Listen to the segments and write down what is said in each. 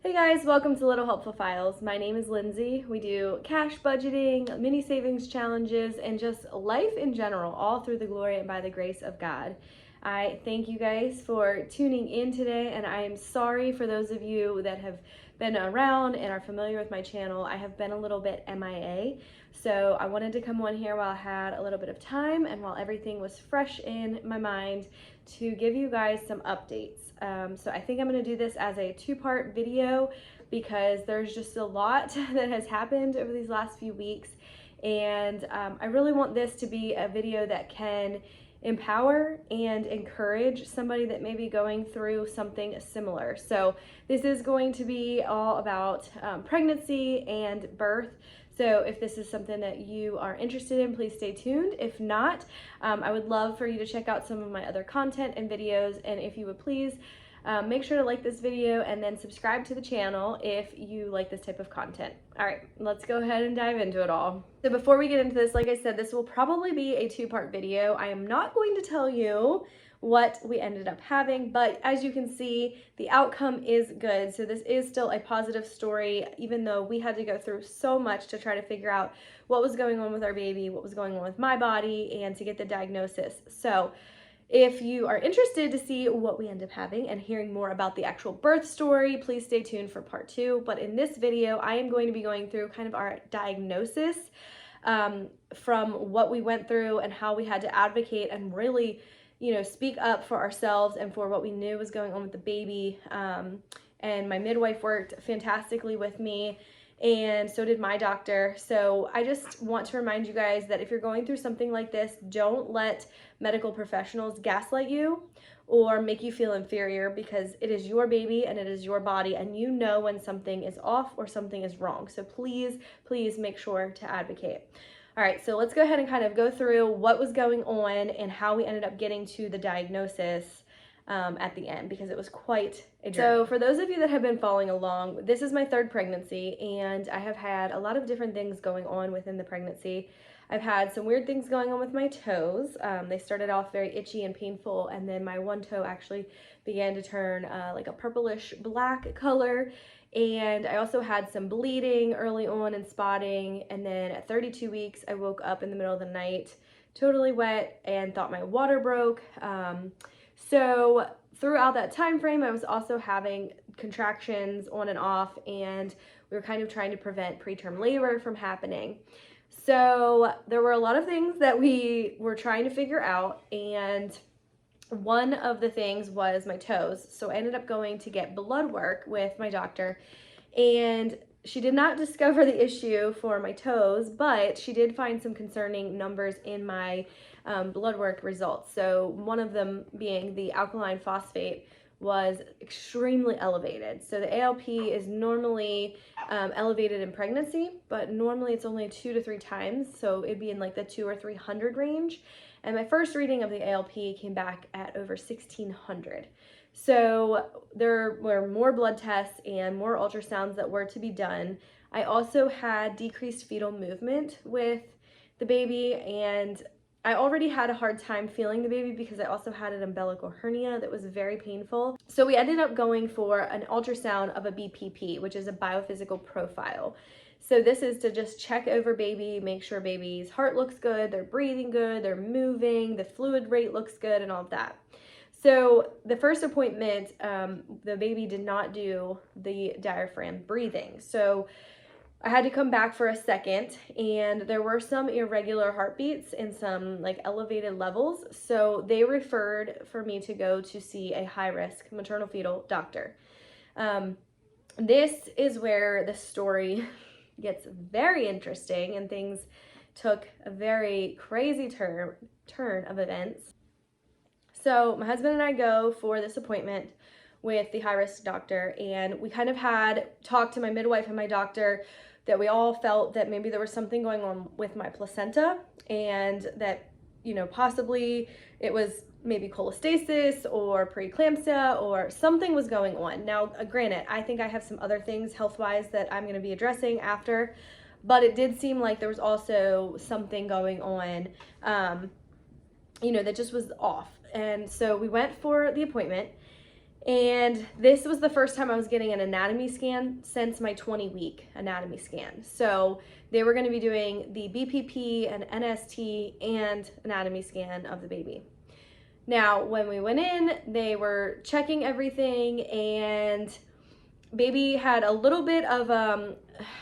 Hey guys, welcome to Little Helpful Files. My name is Lindsay. We do cash budgeting, mini savings challenges, and just life in general, all through the glory and by the grace of God. I thank you guys for tuning in today, and I am sorry for those of you that have been around and are familiar with my channel. I have been a little bit MIA, so I wanted to come on here while I had a little bit of time and while everything was fresh in my mind to give you guys some updates. So I think I'm going to do this as a two-part video because there's just a lot that has happened over these last few weeks, and I really want this to be a video that can empower and encourage somebody that may be going through something similar. So this is going to be all about pregnancy and birth. So if this is something that you are interested in, please stay tuned. If not, I would love for you to check out some of my other content and videos. And if you would please make sure to like this video and then subscribe to the channel if you like this type of content. All right, let's go ahead and dive into it all. So before we get into this, like I said, this will probably be a two-part video. I am not going to tell you what we ended up having, but as you can see, the outcome is good. So this is still a positive story, even though we had to go through so much to try to figure out what was going on with our baby, what was going on with my body, and to get the diagnosis. So if you are interested to see what we end up having and hearing more about the actual birth story, please stay tuned for part 2. But in this video, I am going to be going through kind of our diagnosis from what we went through and how we had to advocate and really, speak up for ourselves and for what we knew was going on with the baby. And my midwife worked fantastically with me, and so did my doctor. So I just want to remind you guys that if you're going through something like this, don't let medical professionals gaslight you or make you feel inferior, because it is your baby and it is your body, and you know when something is off or something is wrong. So please, please make sure to advocate. All right, so let's go ahead and kind of go through what was going on and how we ended up getting to the diagnosis at the end, because it was quite a journey. So for those of you that have been following along, this is my third pregnancy, and I have had a lot of different things going on within the pregnancy. I've had some weird things going on with my toes. They started off very itchy and painful, and then my one toe actually began to turn like a purplish black color. And I also had some bleeding early on and spotting, and then at 32 weeks, I woke up in the middle of the night totally wet and thought my water broke. So throughout that time frame, I was also having contractions on and off, and we were kind of trying to prevent preterm labor from happening. So there were a lot of things that we were trying to figure out, and one of the things was my toes. So I ended up going to get blood work with my doctor, and she did not discover the issue for my toes, but she did find some concerning numbers in my blood work results. So one of them being the alkaline phosphate was extremely elevated. So the ALP is normally elevated in pregnancy, but normally it's only 2 to 3 times. So it'd be in like the 200 or 300 range. And my first reading of the ALP came back at over 1600. So there were more blood tests and more ultrasounds that were to be done. I also had decreased fetal movement with the baby, and I already had a hard time feeling the baby because I also had an umbilical hernia that was very painful. So we ended up going for an ultrasound of a BPP, which is a biophysical profile. So this is to just check over baby, make sure baby's heart looks good, they're breathing good, they're moving, the fluid rate looks good, and all of that. So the first appointment, the baby did not do the diaphragm breathing. So I had to come back for a second, and there were some irregular heartbeats and some like elevated levels. So they referred for me to go to see a high-risk maternal fetal doctor. This is where the story gets very interesting, and things took a very crazy turn of events. So my husband and I go for this appointment with the high-risk doctor, and we kind of had talked to my midwife and my doctor that we all felt that maybe there was something going on with my placenta, and that, possibly it was maybe cholestasis or preeclampsia or something was going on. Now, granted, I think I have some other things health-wise that I'm going to be addressing after, but it did seem like there was also something going on, that just was off. And so we went for the appointment, And this was the first time I was getting an anatomy scan since my 20-week anatomy scan. So they were going to be doing the BPP and NST and anatomy scan of the baby. Now, when we went in, they were checking everything, and baby had a little bit of,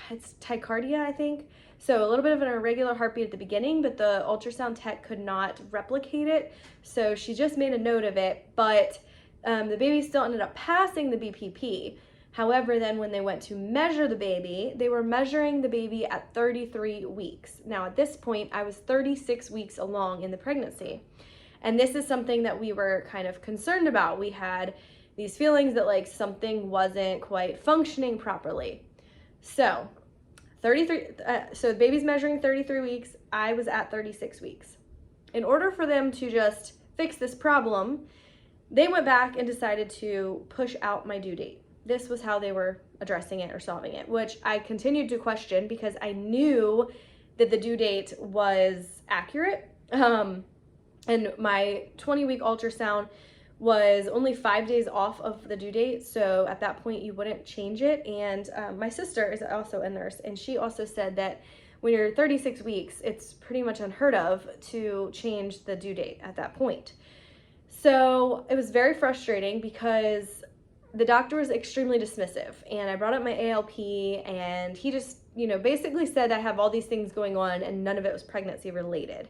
it's tachycardia, I think. So a little bit of an irregular heartbeat at the beginning, but the ultrasound tech could not replicate it. So she just made a note of it, but the baby still ended up passing the BPP. However, then when they went to measure the baby, they were measuring the baby at 33 weeks. Now at this point, I was 36 weeks along in the pregnancy. And this is something that we were kind of concerned about. We had these feelings that like something wasn't quite functioning properly. So so the baby's measuring 33 weeks. I was at 36 weeks. In order for them to just fix this problem, they went back and decided to push out my due date. This was how they were addressing it or solving it, which I continued to question because I knew that the due date was accurate. And my 20-week ultrasound was only 5 days off of the due date. So at that point, you wouldn't change it. And my sister is also a nurse, and she also said that when you're 36 weeks, it's pretty much unheard of to change the due date at that point. So it was very frustrating because the doctor was extremely dismissive, and I brought up my ALP, and he just, basically said I have all these things going on and none of it was pregnancy related.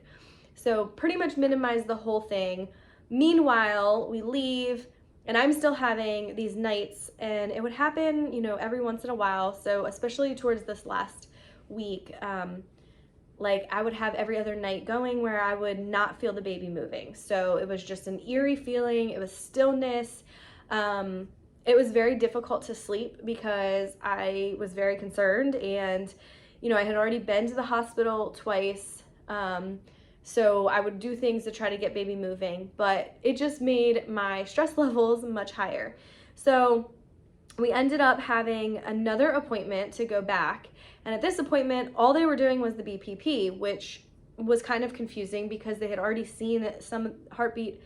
So pretty much minimized the whole thing. Meanwhile, we leave and I'm still having these nights, and it would happen, every once in a while. So especially towards this last week, like I would have every other night going where I would not feel the baby moving. So it was just an eerie feeling. It was stillness. It was very difficult to sleep because I was very concerned, and, I had already been to the hospital twice. So I would do things to try to get baby moving, but it just made my stress levels much higher. So we ended up having another appointment to go back. And at this appointment, all they were doing was the BPP, which was kind of confusing because they had already seen some heartbeat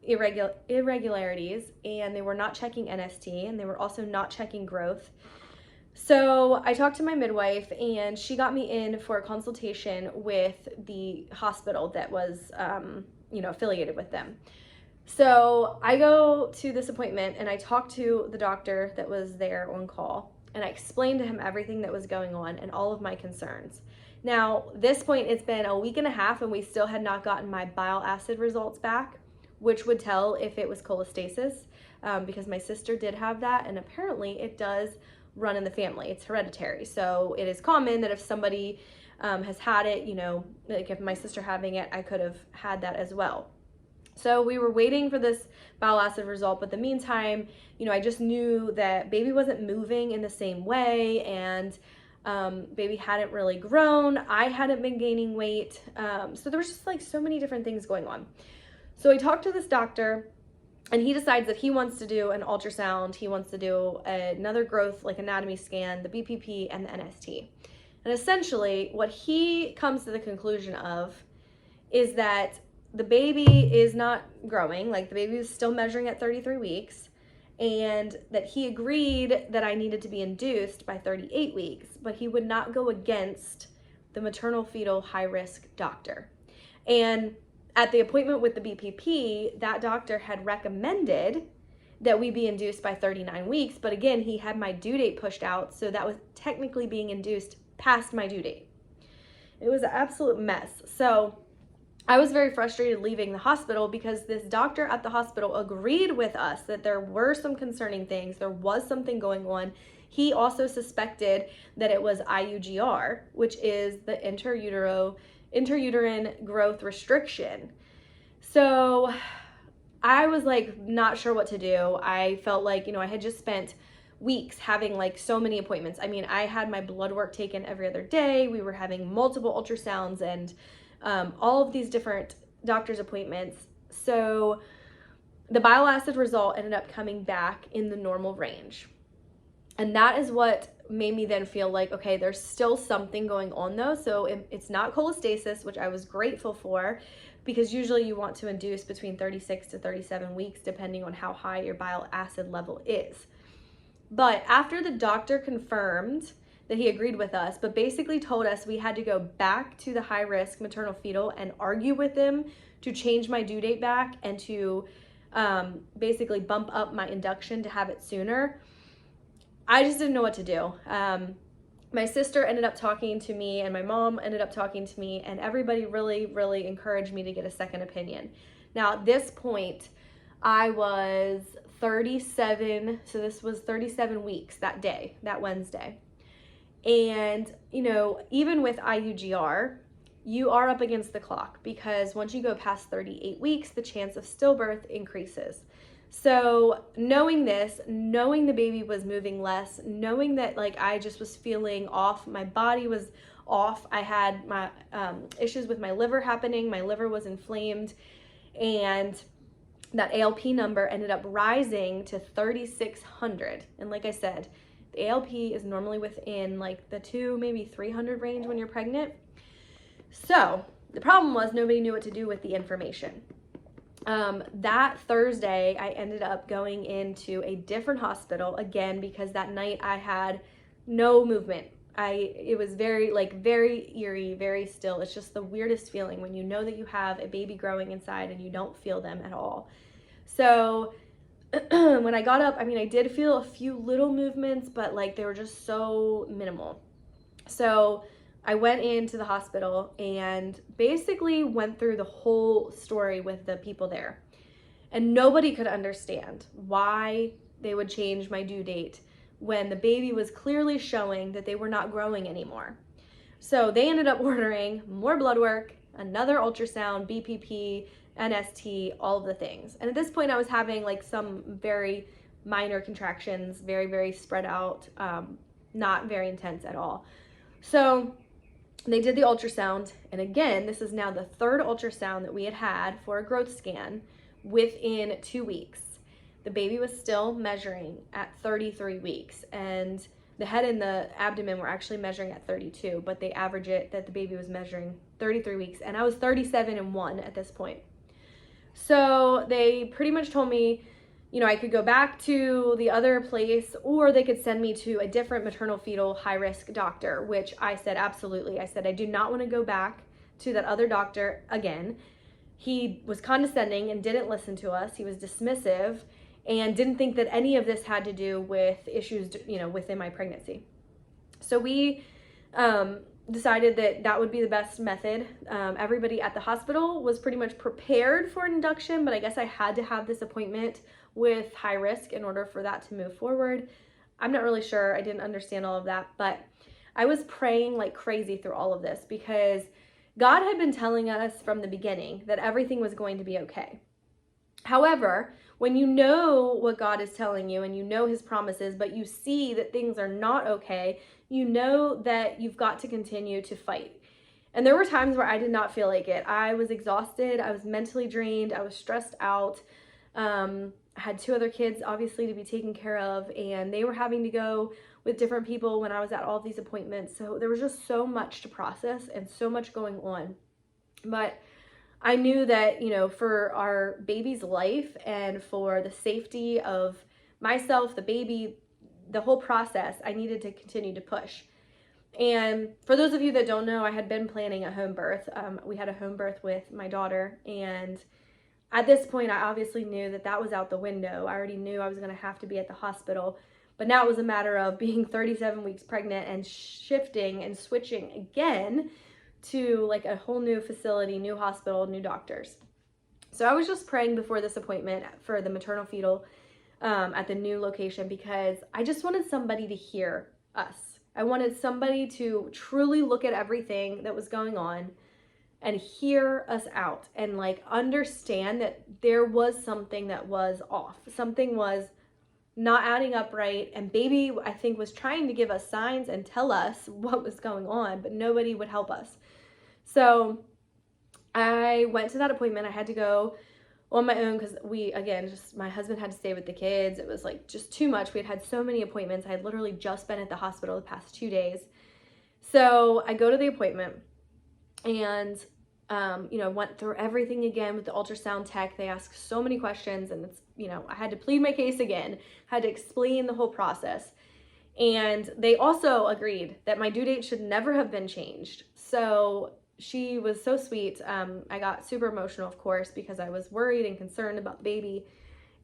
irregularities, and they were not checking NST, and they were also not checking growth. So I talked to my midwife, and she got me in for a consultation with the hospital that was, affiliated with them. So I go to this appointment, and I talk to the doctor that was there on call, and I explained to him everything that was going on and all of my concerns. Now, this point, it's been a week and a half, and we still had not gotten my bile acid results back, which would tell if it was cholestasis, because my sister did have that, and apparently it does run in the family. It's hereditary. So it is common that if somebody has had it, like if my sister having it, I could have had that as well. So we were waiting for this bile acid result, but in the meantime, I just knew that baby wasn't moving in the same way, and baby hadn't really grown. I hadn't been gaining weight. So there was just like so many different things going on. So I talked to this doctor, and he decides that he wants to do an ultrasound. He wants to do another growth, like anatomy scan, the BPP, and the NST. And essentially, what he comes to the conclusion of is that the baby is not growing, like the baby is still measuring at 33 weeks, and that he agreed that I needed to be induced by 38 weeks, but he would not go against the maternal fetal high risk doctor. And at the appointment with the BPP, that doctor had recommended that we be induced by 39 weeks, but again, he had my due date pushed out, so that was technically being induced past my due date. It was an absolute mess. So I was very frustrated leaving the hospital because this doctor at the hospital agreed with us that there were some concerning things, there was something going on. He also suspected that it was IUGR, which is the intrauterine growth restriction. So I was like not sure what to do. I felt like, I had just spent weeks having like so many appointments. I mean, I had my blood work taken every other day. We were having multiple ultrasounds and all of these different doctor's appointments. So the bile acid result ended up coming back in the normal range. And that is what made me then feel like, okay, there's still something going on though. So it's not cholestasis, which I was grateful for, because usually you want to induce between 36 to 37 weeks, depending on how high your bile acid level is. But after the doctor confirmed that he agreed with us, but basically told us we had to go back to the high risk maternal fetal and argue with them to change my due date back and to basically bump up my induction to have it sooner, I just didn't know what to do. My sister ended up talking to me and my mom ended up talking to me, and everybody really, really encouraged me to get a second opinion. Now at this point, I was 37, so this was 37 weeks that day, that Wednesday. And, you know, even with IUGR, you are up against the clock, because once you go past 38 weeks, the chance of stillbirth increases. So knowing this, knowing the baby was moving less, knowing that like I just was feeling off, my body was off, I had my issues with my liver happening, my liver was inflamed, and that ALP number ended up rising to 3,600. And like I said, the ALP is normally within like the 200, maybe 300 range when you're pregnant. So the problem was nobody knew what to do with the information. That Thursday, I ended up going into a different hospital again, because that night I had no movement. It was very eerie, very still. It's just the weirdest feeling when you know that you have a baby growing inside and you don't feel them at all. So when I got up, I mean, I did feel a few little movements, but like they were just so minimal. So I went into the hospital and basically went through the whole story with the people there. And nobody could understand why they would change my due date when the baby was clearly showing that they were not growing anymore. So they ended up ordering more blood work, another ultrasound, BPP, NST, all of the things. And at this point I was having like some very minor contractions, very, very spread out, not very intense at all. So they did the ultrasound, and again, this is now the third ultrasound that we had for a growth scan within 2 weeks. The baby was still measuring at 33 weeks, and the head and the abdomen were actually measuring at 32, but they average it that the baby was measuring 33 weeks, and I was 37 and 1 at this point. So they pretty much told me, you know, I could go back to the other place, or they could send me to a different maternal fetal high risk doctor, which I said absolutely. I said I do not want to go back to that other doctor again. He was condescending and didn't listen to us. He was dismissive and didn't think that any of this had to do with issues, you know, within my pregnancy. So we decided that that would be the best method. Everybody at the hospital was pretty much prepared for induction, but I guess I had to have this appointment with high risk in order for that to move forward. I'm not really sure. I didn't understand all of that, but I was praying like crazy through all of this, because God had been telling us from the beginning that everything was going to be okay. However, when you know what God is telling you and you know his promises, but you see that things are not okay, you know that you've got to continue to fight. And there were times where I did not feel like it. I was exhausted. I was mentally drained. I was stressed out. I had 2 other kids, obviously, to be taken care of, and they were having to go with different people when I was at all these appointments. So there was just so much to process and so much going on. But I knew that, you know, for our baby's life and for the safety of myself, the baby, the whole process, I needed to continue to push. And for those of you that don't know, I had been planning a home birth. We had a home birth with my daughter, and at this point, I obviously knew that that was out the window. I already knew I was going to have to be at the hospital, but now it was a matter of being 37 weeks pregnant and shifting and switching again to like a whole new facility, new hospital, new doctors. So I was just praying before this appointment for the maternal fetal at the new location, because I just wanted somebody to hear us. I wanted somebody to truly look at everything that was going on and hear us out and like understand that there was something that was off. Something was not adding up right. And baby, I think, was trying to give us signs and tell us what was going on, but nobody would help us. So I went to that appointment. I had to go on my own because my husband had to stay with the kids. It was like just too much. We had so many appointments. I had literally just been at the hospital the past 2 days. So I go to the appointment and, went through everything again with the ultrasound tech. They asked so many questions, and it's, I had to plead my case again, had to explain the whole process. And they also agreed that my due date should never have been changed. So she was so sweet. I got super emotional, of course, because I was worried and concerned about the baby.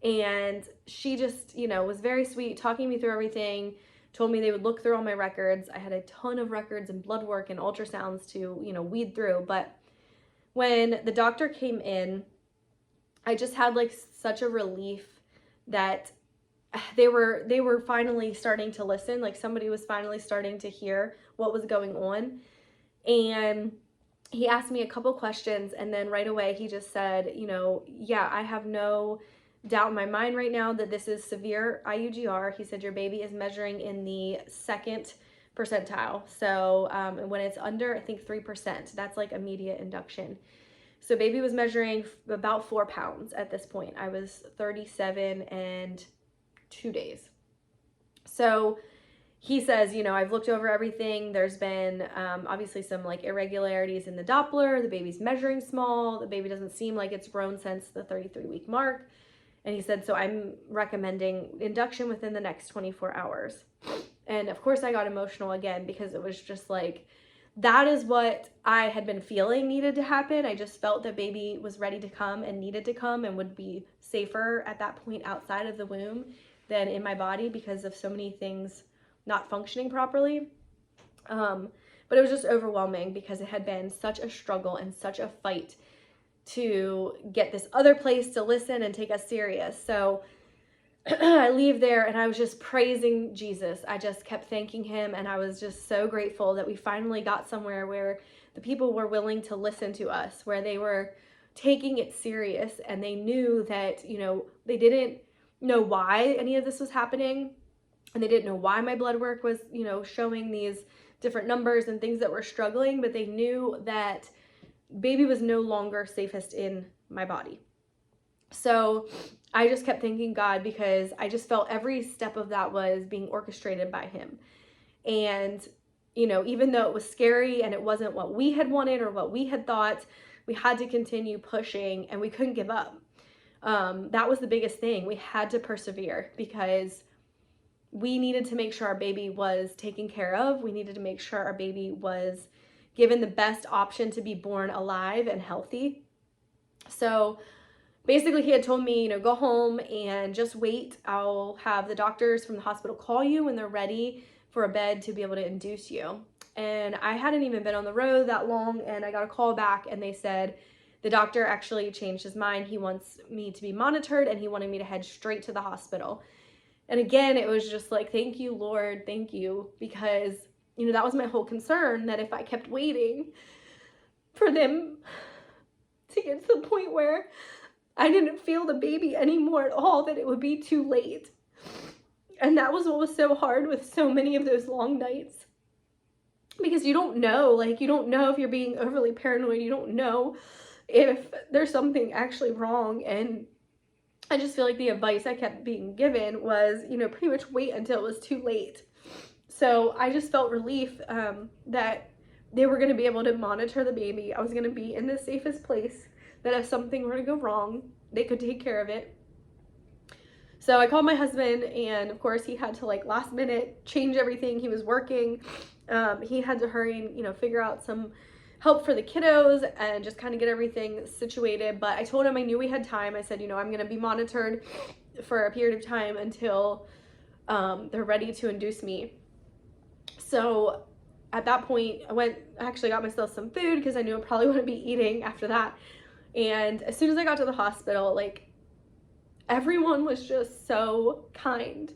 And she just, was very sweet, talking me through everything, told me they would look through all my records. I had a ton of records and blood work and ultrasounds to, weed through. But when the doctor came in, I just had like such a relief that they were finally starting to listen. Like somebody was finally starting to hear what was going on. And he asked me a couple questions, and then right away he just said, yeah, I have no doubt in my mind right now that this is severe IUGR. He said your baby is measuring in the 2nd percentile. So when it's under, I think 3%, that's like immediate induction. So baby was measuring about 4 pounds at this point. I was 37 and 2 days. So he says, I've looked over everything. There's been obviously some like irregularities in the Doppler. The baby's measuring small. The baby doesn't seem like it's grown since the 33-week mark. And he said, so I'm recommending induction within the next 24 hours. And of course I got emotional again, because it was just like, that is what I had been feeling needed to happen. I just felt that baby was ready to come and needed to come and would be safer at that point outside of the womb than in my body because of so many things not functioning properly. But it was just overwhelming because it had been such a struggle and such a fight to get this other place to listen and take us serious. So I leave there and I was just praising Jesus. I just kept thanking him, and I was just so grateful that we finally got somewhere where the people were willing to listen to us, where they were taking it serious, and they knew that, they didn't know why any of this was happening, and they didn't know why my blood work was, showing these different numbers and things that were struggling, but they knew that baby was no longer safest in my body. So I just kept thanking God, because I just felt every step of that was being orchestrated by him. And, even though it was scary and it wasn't what we had wanted or what we had thought, we had to continue pushing, and we couldn't give up. That was the biggest thing. We had to persevere, because we needed to make sure our baby was taken care of. We needed to make sure our baby was given the best option to be born alive and healthy. So basically he had told me, go home and just wait. I'll have the doctors from the hospital call you when they're ready for a bed to be able to induce you. And I hadn't even been on the road that long, and I got a call back, and they said the doctor actually changed his mind. He wants me to be monitored, and he wanted me to head straight to the hospital. And again, it was just like, thank you, Lord, thank you, because, that was my whole concern, that if I kept waiting for them to get to the point where I didn't feel the baby anymore at all, that it would be too late. And that was what was so hard with so many of those long nights, because you don't know if you're being overly paranoid. You don't know if there's something actually wrong. And I just feel like the advice I kept being given was, pretty much wait until it was too late. So I just felt relief that they were going to be able to monitor the baby. I was going to be in the safest place, that if something were to go wrong, they could take care of it. So I called my husband, and of course he had to last minute change everything. He was working. He had to hurry and, figure out some help for the kiddos and just kind of get everything situated. But I told him I knew we had time. I said, I'm going to be monitored for a period of time until they're ready to induce me. So at that point, I actually got myself some food, because I knew I probably wouldn't be eating after that. And as soon as I got to the hospital, everyone was just so kind.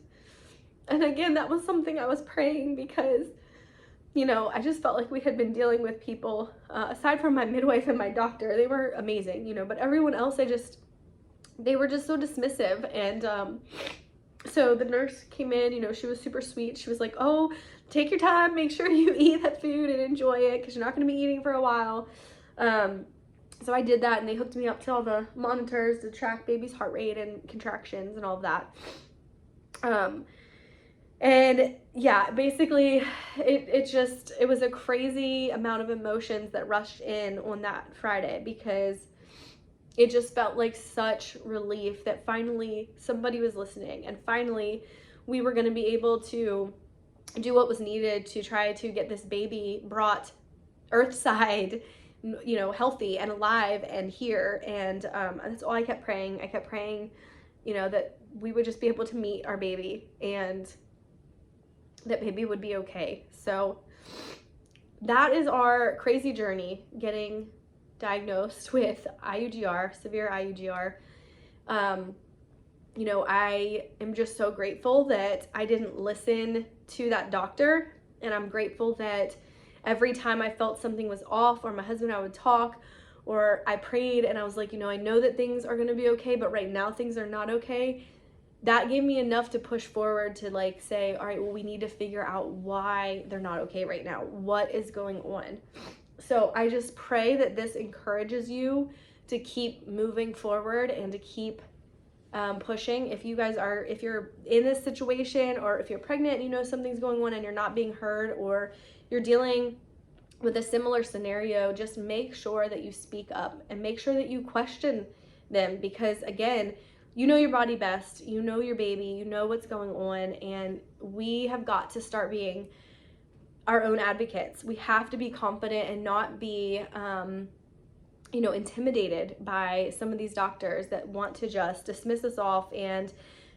And again, that was something I was praying, because, I just felt like we had been dealing with people, aside from my midwife and my doctor, they were amazing, but everyone else, they were just so dismissive. And so the nurse came in, she was super sweet. She was like, oh, take your time, make sure you eat that food and enjoy it, because you're not going to be eating for a while. So I did that, and they hooked me up to all the monitors to track baby's heart rate and contractions and all of that. And yeah, basically it was a crazy amount of emotions that rushed in on that Friday, because it just felt like such relief that finally somebody was listening, and finally we were going to be able to do what was needed to try to get this baby brought earthside, healthy and alive and here. And that's all I kept praying. I kept praying, that we would just be able to meet our baby and that baby would be okay. So that is our crazy journey, getting diagnosed with IUGR, severe IUGR. I am just so grateful that I didn't listen to that doctor, and I'm grateful that every time I felt something was off, or my husband and I would talk, or I prayed and I was like, I know that things are going to be okay, but right now things are not okay. That gave me enough to push forward to like say, all right, well, we need to figure out why they're not okay right now. What is going on? So I just pray that this encourages you to keep moving forward and to keep pushing. If you're in this situation, or if you're pregnant, something's going on and you're not being heard, or you're dealing with a similar scenario, just make sure that you speak up and make sure that you question them, because again, you know your body best, you know your baby, you know what's going on, and we have got to start being our own advocates. We have to be confident and not be intimidated by some of these doctors that want to just dismiss us off and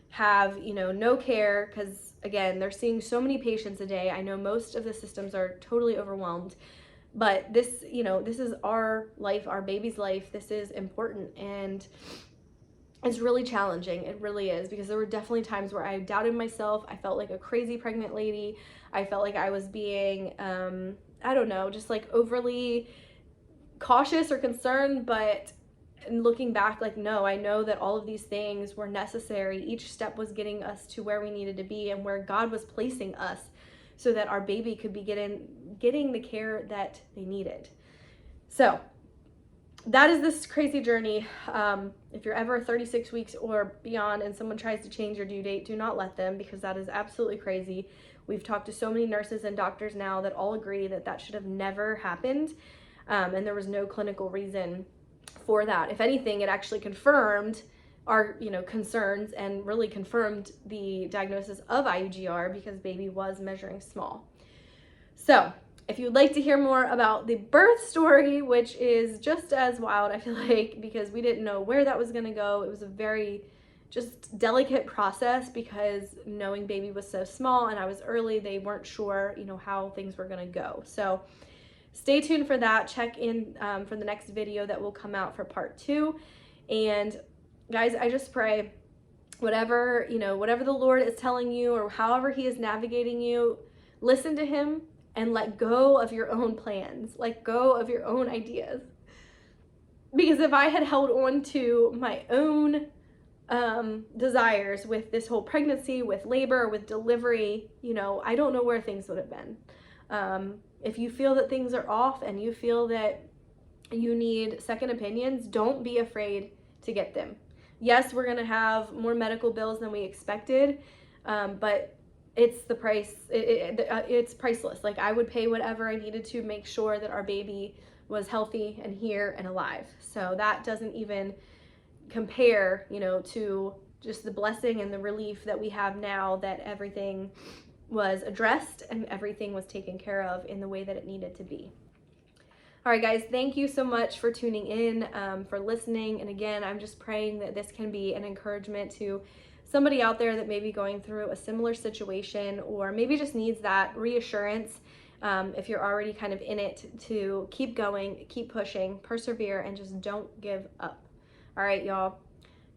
have, no care, because again, they're seeing so many patients a day. I know most of the systems are totally overwhelmed, but this is our life, our baby's life. This is important, and it's really challenging. It really is, because there were definitely times where I doubted myself. I felt like a crazy pregnant lady. I felt like I was being, just like overly cautious or concerned, but looking back, like, no, I know that all of these things were necessary. Each step was getting us to where we needed to be and where God was placing us, so that our baby could be getting the care that they needed. So that is this crazy journey. If you're ever 36 weeks or beyond and someone tries to change your due date, do not let them, because that is absolutely crazy. We've talked to so many nurses and doctors now that all agree that that should have never happened. And there was no clinical reason for that. If anything, it actually confirmed our, concerns, and really confirmed the diagnosis of IUGR, because baby was measuring small. So if you'd like to hear more about the birth story, which is just as wild, I feel like, because we didn't know where that was going to go. It was a very just delicate process, because knowing baby was so small and I was early, they weren't sure, how things were going to go. So stay tuned for that. Check in for the next video that will come out for part 2. And guys, I just pray whatever the Lord is telling you, or however he is navigating you, listen to him and let go of your own plans, let go of your own ideas. Because if I had held on to my own desires with this whole pregnancy, with labor, with delivery, I don't know where things would have been. If you feel that things are off and you feel that you need second opinions, don't be afraid to get them. Yes, we're gonna have more medical bills than we expected, but it's the price. It's priceless. Like, I would pay whatever I needed to make sure that our baby was healthy and here and alive. So that doesn't even compare, to just the blessing and the relief that we have now that everything was addressed and everything was taken care of in the way that it needed to be. All right, guys, thank you so much for tuning in, for listening. And again, I'm just praying that this can be an encouragement to somebody out there that may be going through a similar situation, or maybe just needs that reassurance, if you're already kind of in it, to keep going, keep pushing, persevere, and just don't give up. All right, y'all,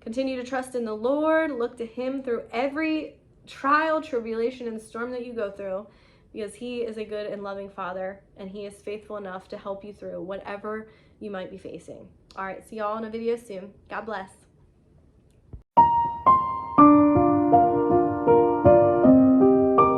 continue to trust in the Lord. Look to him through every trial, tribulation, and storm that you go through, because he is a good and loving Father, and he is faithful enough to help you through whatever you might be facing. All right, see y'all in a video soon. God bless.